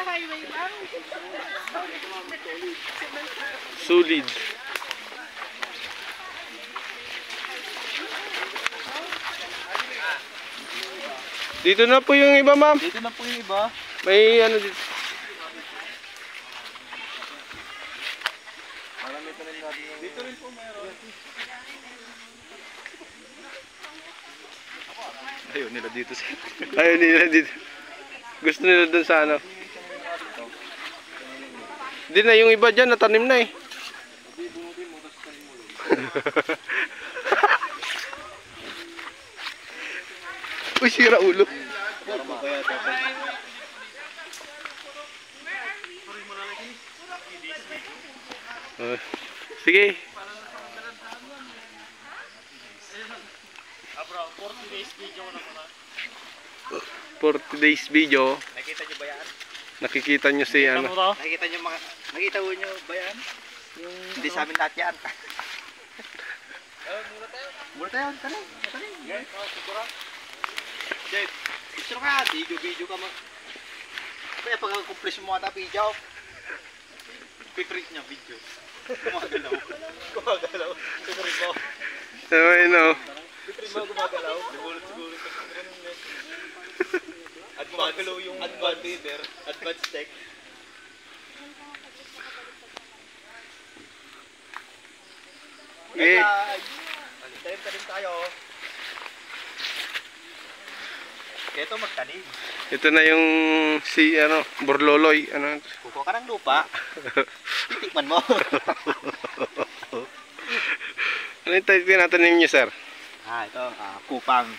highway lang. Solid. Dito na po yung iba, ma'am. Dito na po yung iba. May ano dito. Marami pa rin natin yung... Dito rin po mayroon. Ayaw nila dito sa... Ayaw nila dito. Gusto nila dun sa ano. Hindi na, yung iba dyan natanim na eh. Uy, sira ulo. Sige. 40 days video. Nakita nyo ba yan? Nakikita nyo si ano. Nakita nyo ba yan? Yung... Hindi sa amin lahat yan. Mura tayo. Tanin. Jeff, picture ka. Video ka mo. Kaya pag-accomplish mo ata video. Piprint niya video. Gumagalaw. Piprint mo. So, you know. Piprint mo gumagalaw. Siguro. At gumagalaw yung advanced tech. Okay. Tanim tayo. Ito magtanim. Ito na yung si ano, Borloloy, ano. Kukuha ka ng lupa. Titikman mo. Ano yung tinatanim niyo, sir? Ito, kupang.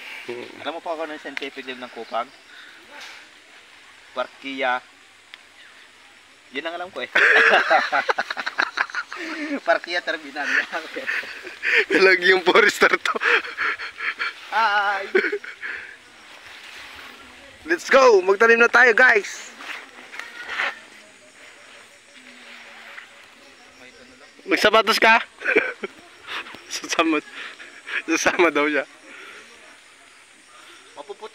Alam mo po ako ng scientific name ng kupang? Parkia. Yun ang alam ko eh. Parkia terminal. Lagi yung forester to. Hi! Let's go! Magtanim na tayo, guys! Magsapatos ka? Sasama daw siya. Mapuputi.